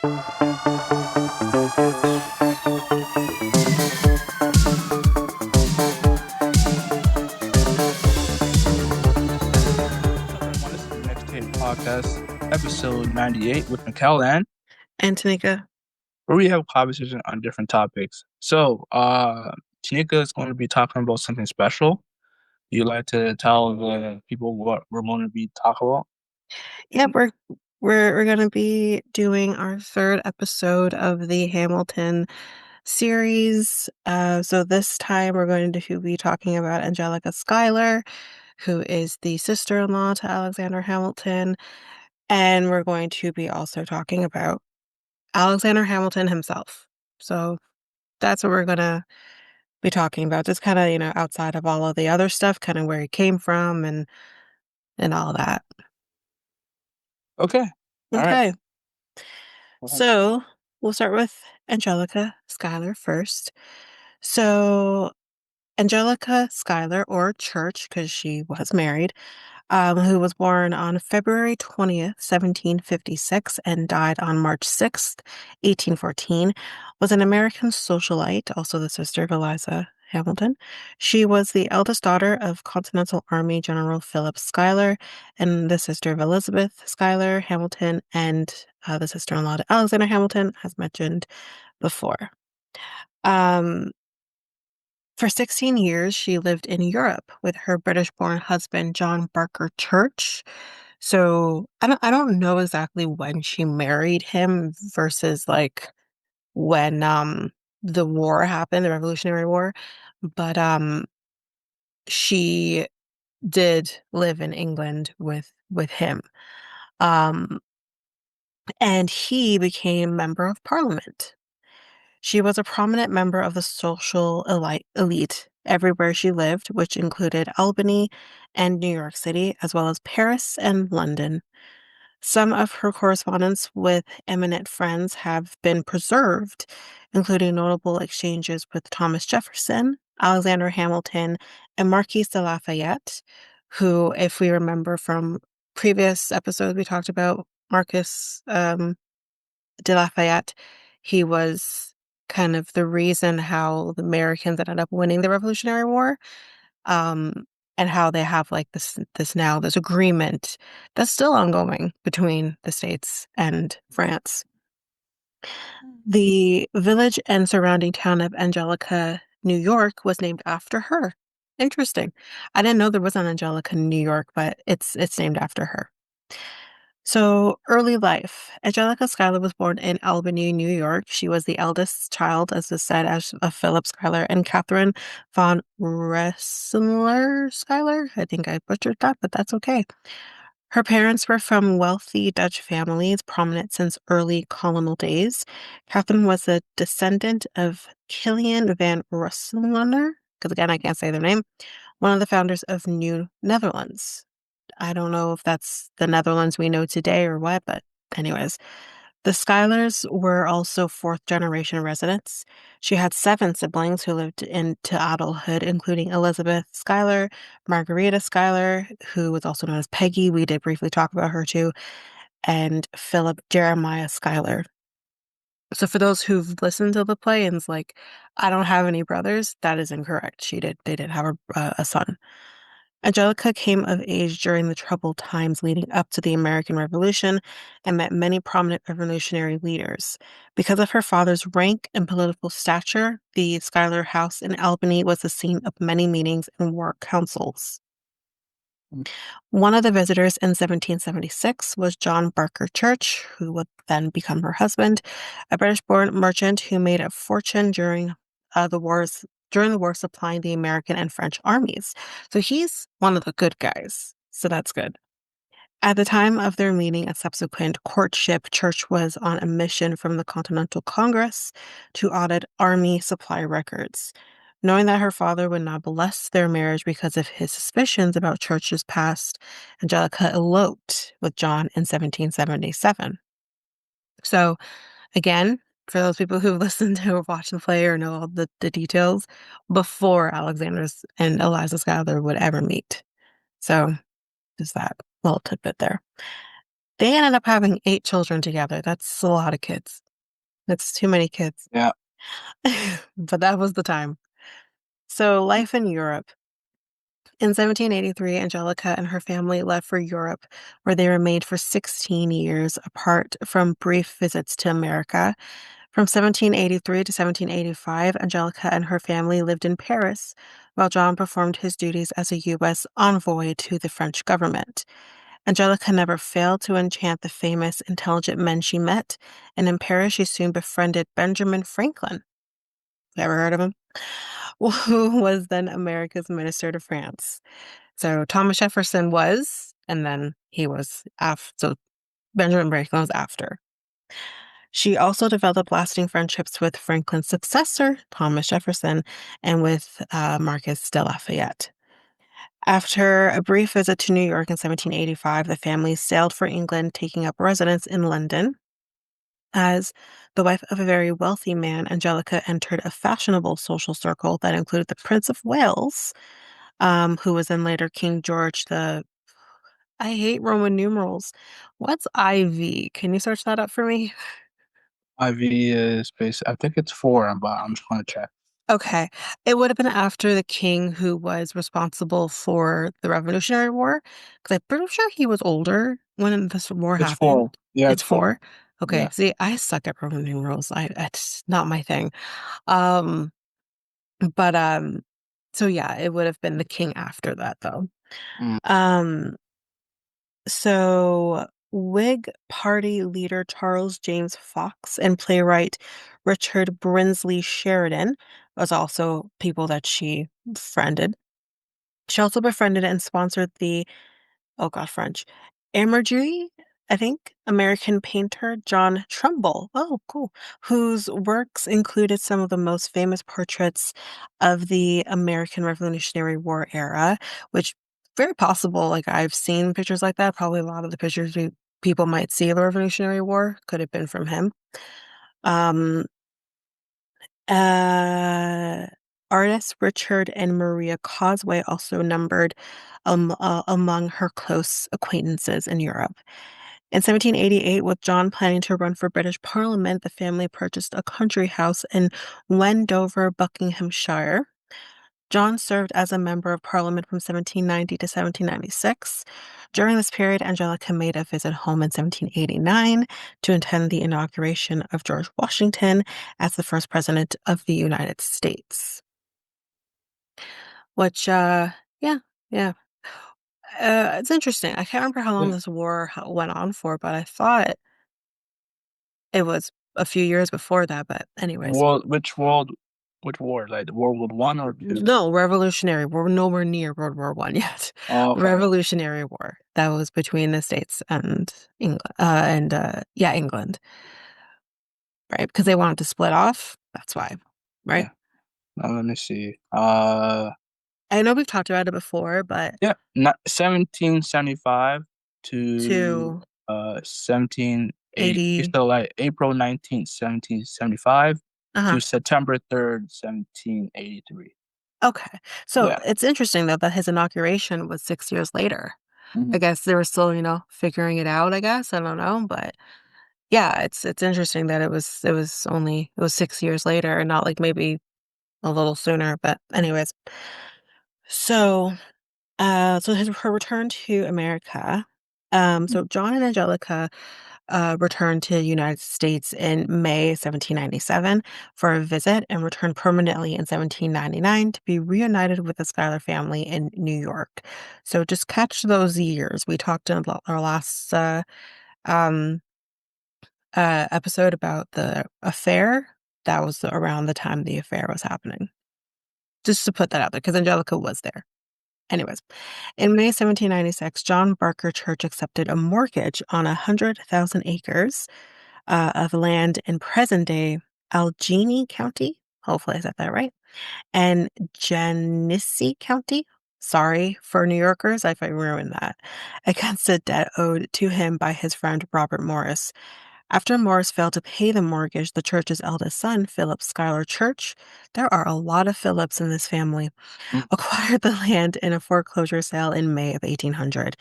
Everyone, this is the Next Tape Podcast, episode 98 with Mikel And Tanyka. where we have a conversation on different topics. Tanika is going to be talking about something special. You like to tell the people what we're going to be talking about? Yeah, we're gonna be doing our third episode of the Hamilton series. So this time we're going to be talking about Angelica Schuyler, who is the sister-in-law to Alexander Hamilton, and we're going to be also talking about Alexander Hamilton himself. So that's what we're gonna be talking about. Just kind of, outside of all of the other stuff, kind of where he came from and all that. Okay. All right. Okay. Go ahead. So we'll start with Angelica Schuyler first. So Angelica Schuyler, or Church, because she was married, who was born on February 20th, 1756, and died on March 6th, 1814, was an American socialite, also the sister of Eliza Hamilton. She was the eldest daughter of Continental Army General Philip Schuyler and the sister of Elizabeth Schuyler Hamilton and the sister-in-law to Alexander Hamilton, as mentioned before. Um, for 16 years, she lived in Europe with her British-born husband, John Barker Church. So I don't know exactly when she married him versus like when the war happened, the Revolutionary War, but she did live in England with him. Um and he became member of parliament. She was a prominent member of the social elite everywhere she lived, which included Albany and New York City, as well as Paris and London. Some of her correspondence with eminent friends have been preserved, including notable exchanges with Thomas Jefferson, Alexander Hamilton, and Marquis de Lafayette, who, if we remember from previous episodes, we talked about Marcus de Lafayette. He was kind of the reason how the Americans ended up winning the Revolutionary War, um, and how they have like this agreement that's still ongoing between the States and France. The village and surrounding town of Angelica, New York, was named after her. Interesting. I didn't know there was an Angelica, New York, but it's named after her. So, early life. Angelica Schuyler was born in Albany, New York. She was the eldest child, as is said, as of Philip Schuyler and Catherine von Rensselaer Schuyler. I think I butchered that, but that's okay. Her parents were from wealthy Dutch families, prominent since early colonial days. Catherine was a descendant of Kilian van Rensselaer, because again, I can't say their name, one of the founders of New Netherlands. I don't know if that's the Netherlands we know today or what, but anyways. The Schuylers were also fourth generation residents. She had seven siblings who lived into adulthood, including Elizabeth Schuyler, Margarita Schuyler, who was also known as Peggy. We did briefly talk about her too, and Philip Jeremiah Schuyler. So for those who've listened to the play and is like, I don't have any brothers, that is incorrect. They did have a son. Angelica came of age during the troubled times leading up to the American Revolution and met many prominent revolutionary leaders. Because of her father's rank and political stature, the Schuyler House in Albany was the scene of many meetings and war councils. One of the visitors in 1776 was John Barker Church, who would then become her husband, a British-born merchant who made a fortune during the war supplying the American and French armies. So he's one of the good guys. So that's good. At the time of their meeting and subsequent courtship, Church was on a mission from the Continental Congress to audit army supply records. Knowing that her father would not bless their marriage because of his suspicions about Church's past, Angelica eloped with John in 1777. So, again, for those people who've listened to or watched the play or know all the details, before Alexander's and Eliza Schuyler would ever meet. So, just that little tidbit there. They ended up having 8 children together. That's a lot of kids. That's too many kids. Yeah. But that was the time. So, life in Europe. In 1783, Angelica and her family left for Europe, where they remained for 16 years, apart from brief visits to America. From 1783 to 1785, Angelica and her family lived in Paris, while John performed his duties as a U.S. envoy to the French government. Angelica never failed to enchant the famous, intelligent men she met, and in Paris she soon befriended Benjamin Franklin. Ever heard of him? Who was then America's minister to France. So Thomas Jefferson was, and then he was after. So Benjamin Franklin was after. She also developed lasting friendships with Franklin's successor, Thomas Jefferson, and with Marcus de Lafayette. After a brief visit to New York in 1785, the family sailed for England, taking up residence in London. As the wife of a very wealthy man, Angelica entered a fashionable social circle that included the Prince of Wales, who was then later King George the. I hate Roman numerals. What's IV? Can you search that up for me? IV is based. I think it's four, but I'm just gonna check. Okay. It would have been after the king who was responsible for the Revolutionary War, because I'm pretty sure he was older when this war It's four. happened. Yeah, It's it's four. four. Okay. Yeah. See, I suck at Roman numerals. It's not my thing. Um, but so yeah, it would have been the king after that though. Mm. Um, so Whig Party leader Charles James Fox and playwright Richard Brinsley Sheridan was also people that she friended. She also befriended and sponsored the, oh god, French, Emergy, I think, American painter John Trumbull. Oh, cool. Whose works included some of the most famous portraits of the American Revolutionary War era, which very possible. Like I've seen pictures like that. Probably a lot of the pictures people might see of the Revolutionary War could have been from him. Um, uh, Artists Richard and Maria Causeway also numbered among her close acquaintances in Europe. In 1788, with John planning to run for British Parliament, the family purchased a country house in Wendover, Buckinghamshire. John served as a member of Parliament from 1790 to 1796. During this period, Angelica made a visit home in 1789 to attend the inauguration of George Washington as the first president of the United States. Which, yeah, yeah. It's interesting. I can't remember how long Yeah. this war went on for, but I thought it was a few years before that. But anyways, Which war? Like World War I or two? no, Revolutionary. We're nowhere near World War One yet. Oh, okay. Revolutionary War that was between the States and England, yeah, England, right? Because they wanted to split off. That's why, right? Yeah. Now let me see. I know we've talked about it before, but Yeah, not 1775 to to 1780. 80. So like April 19th, 1775 Uh-huh. to September 3rd, 1783. Okay. So Yeah. it's interesting though that his inauguration was 6 years later. Hmm. I guess they were still, figuring it out, I guess. I don't know. But yeah, it's interesting that it was 6 years later and not like maybe a little sooner. But anyways. So her return to America. So John and Angelica returned to the United States in May 1797 for a visit and returned permanently in 1799 to be reunited with the Schuyler family in New York. So just catch those years. We talked in our last um, episode about the affair. That was around the time the affair was happening. Just to put that out there, because Angelica was there. Anyways, in May 1796, John Barker Church accepted a mortgage on 100,000 acres of land in present-day Allegheny County. Hopefully I said that right. And Genesee County. Sorry for New Yorkers if I ruined that. Against a debt owed to him by his friend Robert Morris. After Morris failed to pay the mortgage, the church's eldest son, Philip Schuyler Church, there are a lot of Phillips in this family, acquired the land in a foreclosure sale in May of 1800.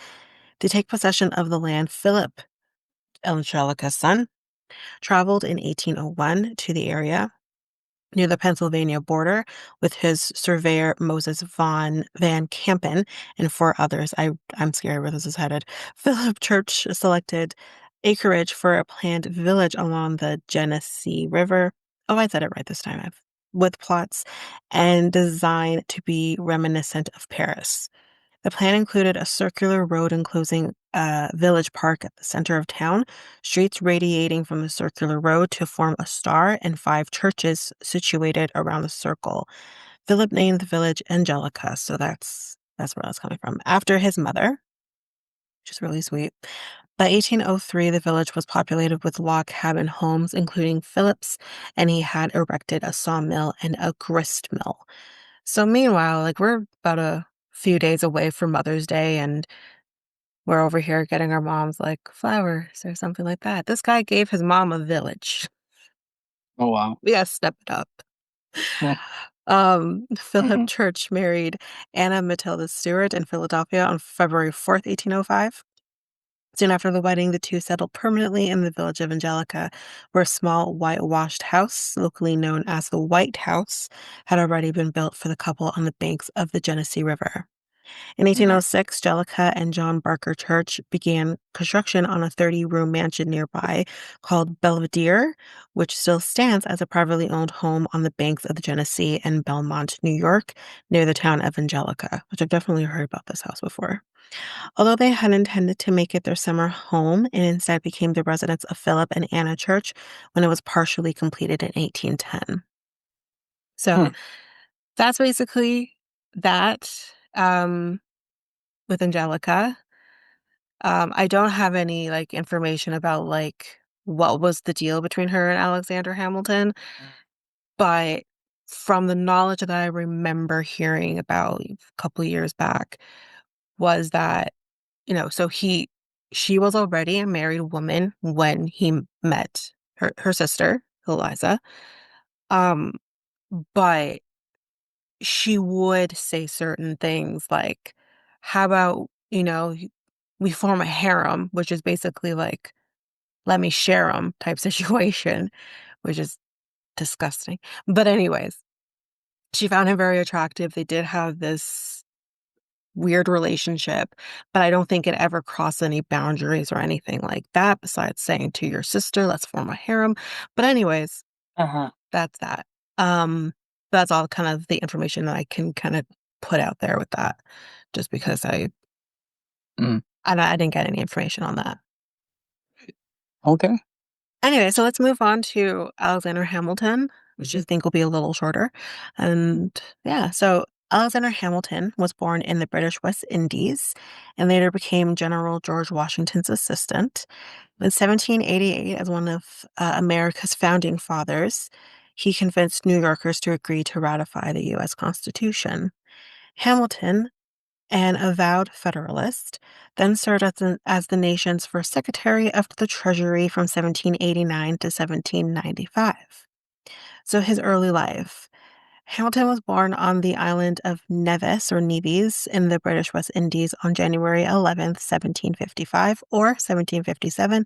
To take possession of the land, Philip Angelica's son, traveled in 1801 to the area near the Pennsylvania border with his surveyor Moses Van Campen and four others. I'm scared where this is headed. Philip Church selected acreage for a planned village along the Genesee River. Oh, I said it right this time. With plots and design to be reminiscent of Paris. The plan included a circular road enclosing a village park at the center of town, streets radiating from the circular road to form a star, and five churches situated around the circle. Philip named the village Angelica, so that's where that's coming from. After his mother, which is really sweet. By 1803, the village was populated with log cabin homes, including Philip's, and he had erected a sawmill and a grist mill. So meanwhile, like we're about a few days away from Mother's Day, and we're over here getting our moms like flowers or something like that. This guy gave his mom a village. Oh, wow. We gotta step it up. Well, Philip Church married Anna Matilda Stewart in Philadelphia on February 4th, 1805. Soon after the wedding, the two settled permanently in the village of Angelica, where a small whitewashed house, locally known as the White House, had already been built for the couple on the banks of the Genesee River. In mhm. 1806, Jellicoe and John Barker Church began construction on a 30-room mansion nearby called Belvedere, which still stands as a privately owned home on the banks of the Genesee in Belmont, New York, near the town of Angelica, which I've definitely heard about this house before. Although they had intended to make it their summer home, it instead became the residence of Philip and Anna Church when it was partially completed in 1810. So Hmm. that's basically that. With Angelica. I don't have any, like, information about, like, what was the deal between her and Alexander Hamilton, but from the knowledge that I remember hearing about a couple years back was that, so she was already a married woman when he met her sister, Eliza, um, but she would say certain things like, "How about, we form a harem," which is basically like, "Let me share them" type situation, which is disgusting. But anyways, she found him very attractive. They did have this weird relationship, but I don't think it ever crossed any boundaries or anything like that besides saying to your sister, "Let's form a harem." But anyways, Uh-huh. that's that. Um, that's all kind of the information that I can kind of put out there with that, just because Mm. I didn't get any information on that. Okay. Anyway, so let's move on to Alexander Hamilton, which I think will be a little shorter. And yeah, so Alexander Hamilton was born in the British West Indies and later became General George Washington's assistant. In 1788, as one of America's founding fathers, he convinced New Yorkers to agree to ratify the U.S. Constitution. Hamilton, an avowed Federalist, then served as the nation's first Secretary of the Treasury from 1789 to 1795. So his early life. Hamilton was born on the island of Nevis in the British West Indies on January 11th, 1755 or 1757.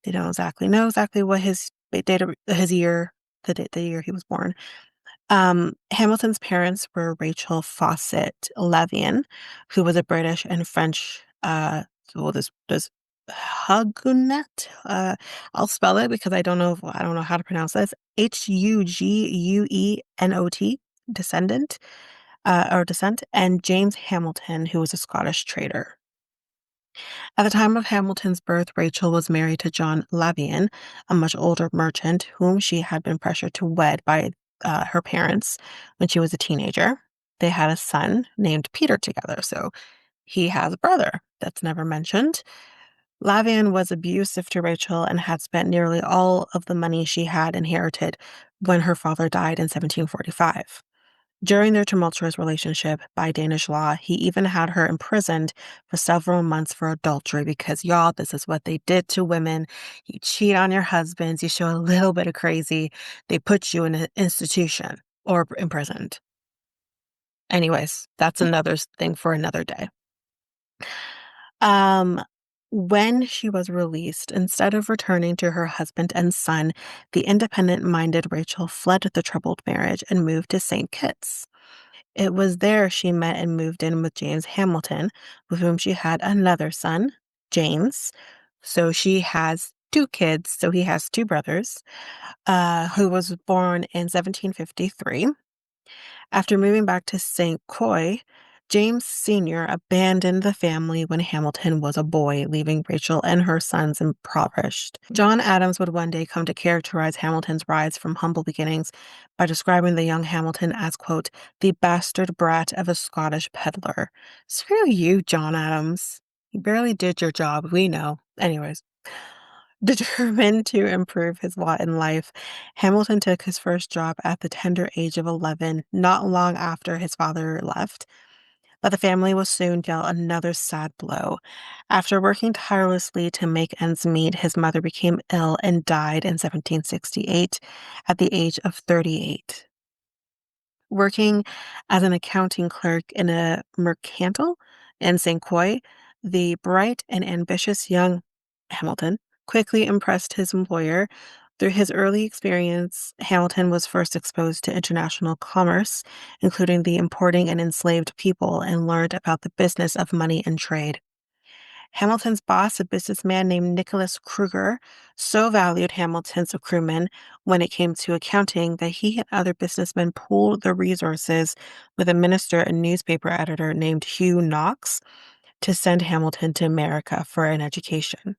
They don't exactly know exactly what his date of his year, the year he was born. Hamilton's parents were Rachel Fawcett Levian, who was a British and French, this Huguenot. I'll spell it because I don't know how to pronounce this. Huguenot descent, and James Hamilton, who was a Scottish trader. At the time of Hamilton's birth, Rachel was married to John Lavian, a much older merchant whom she had been pressured to wed by her parents when she was a teenager. They had a son named Peter together, so he has a brother that's never mentioned. Lavian was abusive to Rachel and had spent nearly all of the money she had inherited when her father died in 1745. During their tumultuous relationship, by Danish law, he even had her imprisoned for several months for adultery because, y'all, this is what they did to women. You cheat on your husbands, you show a little bit of crazy, they put you in an institution or imprisoned. Anyways, that's another thing for another day. Um, When she was released, instead of returning to her husband and son, the independent-minded Rachel fled the troubled marriage and moved to St. Kitts. It was there she met and moved in with James Hamilton, with whom she had another son, James. So she has two kids, so he has two brothers, who was born in 1753. After moving back to St. Croix, James Sr. abandoned the family when Hamilton was a boy, leaving Rachel and her sons impoverished. John Adams would one day come to characterize Hamilton's rise from humble beginnings by describing the young Hamilton as, quote, the bastard brat of a Scottish peddler. Screw you, John Adams. You barely did your job, we know. Anyways. Determined to improve his lot in life, Hamilton took his first job at the tender age of 11, not long after his father left. But the family was soon dealt another sad blow. After working tirelessly to make ends meet, his mother became ill and died in 1768 at the age of 38. Working as an accounting clerk in a mercantile in St. Croix, the bright and ambitious young Hamilton quickly impressed his employer. Through his early experience, Hamilton was first exposed to international commerce, including the importing and enslaved people, and learned about the business of money and trade. Hamilton's boss, a businessman named Nicholas Kruger, so valued Hamilton's acumen when it came to accounting that he and other businessmen pooled their resources with a minister and newspaper editor named Hugh Knox to send Hamilton to America for an education.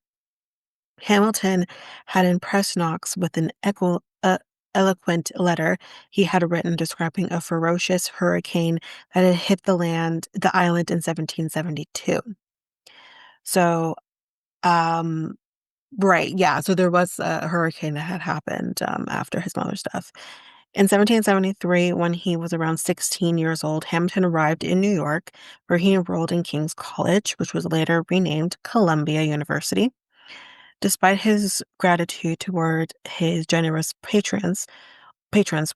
Hamilton had impressed Knox with an eloquent letter he had written describing a ferocious hurricane that had hit the island in 1772. So, um, right, yeah, so there was a hurricane that had happened, after his mother's death. In 1773, when he was around 16 years old, Hamilton arrived in New York, where he enrolled in King's College, which was later renamed Columbia University. Despite his gratitude toward his generous patrons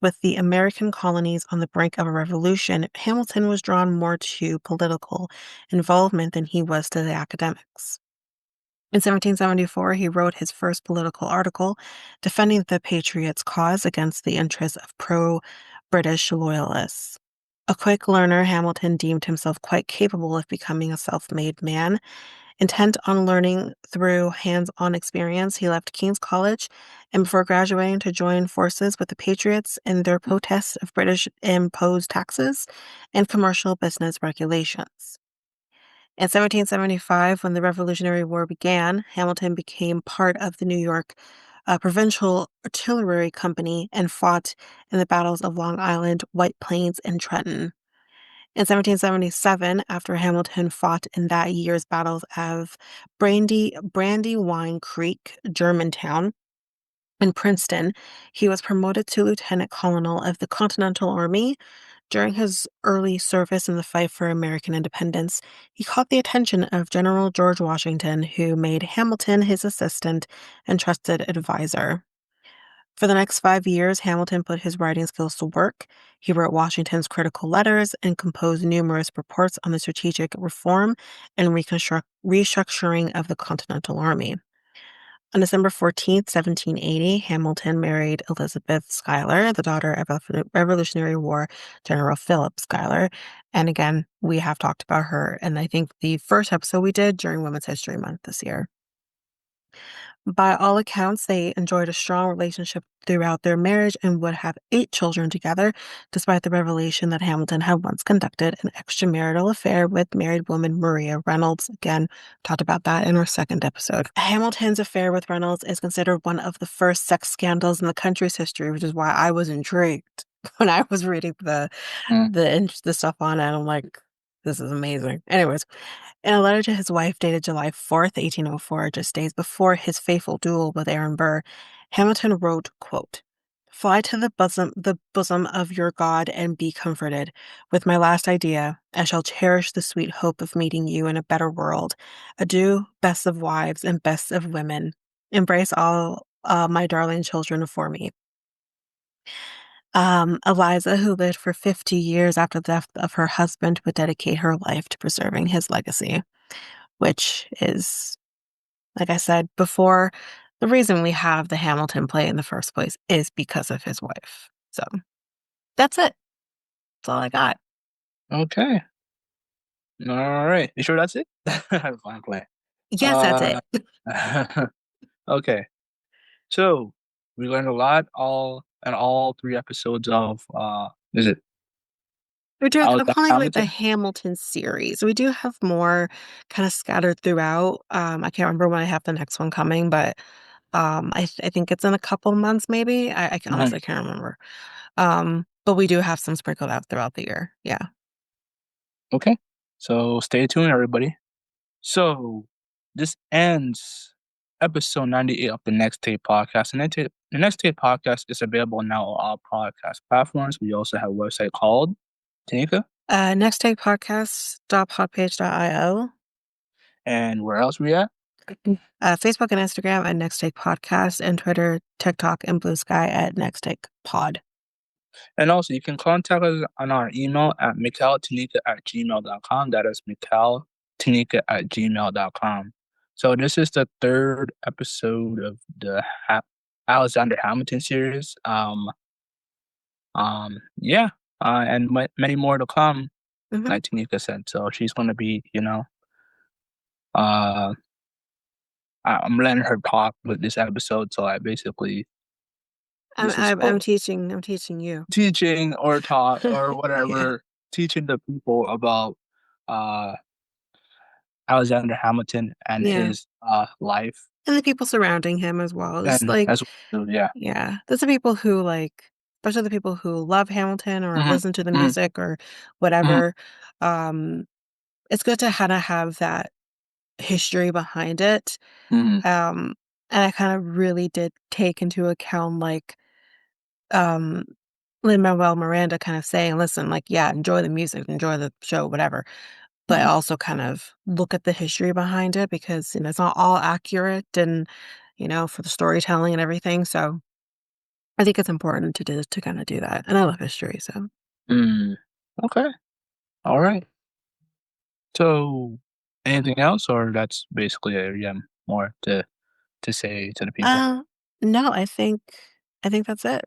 with the American colonies on the brink of a revolution, Hamilton was drawn more to political involvement than he was to the academics. In 1774, he wrote his first political article defending the Patriots' cause against the interests of pro-British loyalists. A quick learner, Hamilton deemed himself quite capable of becoming a self-made man. Intent on learning through hands-on experience, he left King's College and before graduating to join forces with the Patriots in their protests of British imposed taxes and commercial business regulations. In 1775, when the Revolutionary War began, Hamilton became part of the New York Provincial Artillery Company and fought in the battles of Long Island, White Plains, and Trenton. In 1777, after Hamilton fought in that year's battles of Brandywine Creek, Germantown, and Princeton, he was promoted to lieutenant colonel of the Continental Army. During his early service in the fight for American independence, he caught the attention of General George Washington, who made Hamilton his assistant and trusted advisor. For the next 5 years, Hamilton put his writing skills to work. He wrote Washington's critical letters and composed numerous reports on the strategic reform and restructuring of the Continental Army. On December 14th, 1780, Hamilton married Elizabeth Schuyler, the daughter of Revolutionary War General Philip Schuyler. And again, we have talked about her, and I think the first episode we did during Women's History Month this year. By all accounts, they enjoyed a strong relationship throughout their marriage and would have 8 children together, despite the revelation that Hamilton had once conducted an extramarital affair with married woman Maria Reynolds. Again, talked about that in our second episode. Hamilton's affair with Reynolds is considered one of the first sex scandals in the country's history, which is why I was intrigued when I was reading Mm. the stuff on it. I'm like, this is amazing. Anyways, in a letter to his wife dated July 4th, 1804, just days before his fateful duel with Aaron Burr, Hamilton wrote, quote, "Fly to the bosom of your God and be comforted. With my last idea, I shall cherish the sweet hope of meeting you in a better world. Adieu, best of wives and best of women. Embrace all my darling children for me." Eliza, who lived for 50 years after the death of her husband, would dedicate her life to preserving his legacy, which is Like I said before, the reason we have the Hamilton play in the first place is because of his wife. So that's it. That's all I got. Okay. All right. You sure that's it? Fine play. Yes, that's Uh, it. okay. So we learned a lot all 3 episodes of is it We're doing Alexander calling it like the Hamilton? Hamilton series. We do have more kind of scattered throughout. I can't remember when I have the next one coming, but I think it's in a couple months, maybe. I Mhm. honestly can't remember. But we do have some sprinkled out throughout the year. Yeah. Okay. So stay tuned, everybody. So this ends episode 98 of the Next Tape podcast. The Next Tape podcast is available now on all podcast platforms. We also have a website called Tanika. Next take podcast.podpage.io. And where else we at? Facebook and Instagram at Next Take Podcast, and Twitter, TikTok, and Blue Sky at Next Take Pod. And also, you can contact us on our email at mikeltanika@gmail.com. That is mikeltanika@gmail.com. So this is the third episode of the Alexander Hamilton series. Yeah, and many more to come, Hmm. like Tanika said. So she's going to be, uh, I'm letting her talk with this episode. So I basically, this is I'm for teaching. I'm teaching you. teaching or taught or Yeah. whatever, teaching the people about uh Alexander Hamilton and Yeah. his life And the people surrounding him as well. It's and like, as well, yeah. yeah, there's the people who like, especially the people who love Hamilton or Hmm. listen to the Hmm. music or Hmm. whatever. Um, it's good to kind of have that history behind it. Hmm. Um, and I kind of really did take into account like um Lin-Manuel Miranda kind of saying, listen, like, yeah, enjoy the music, enjoy the show, whatever. But Hmm. also kind of look at the history behind it because, it's not all accurate and, for the storytelling and everything. So I think it's important to kind of do that. And I love history. So Mm. Okay. All right. So anything else, or that's basically it? Yeah, more to say to the people. uh no, I think that's it.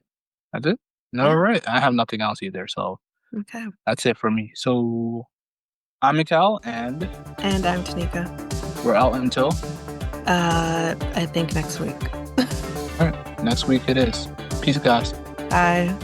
That's it. All Yeah. right. I have nothing else either, so Okay. that's it for me. So I'm Mikal, and And I'm Tanika. we're out until I think next week. all right, next week it is. Peace, guys. Bye.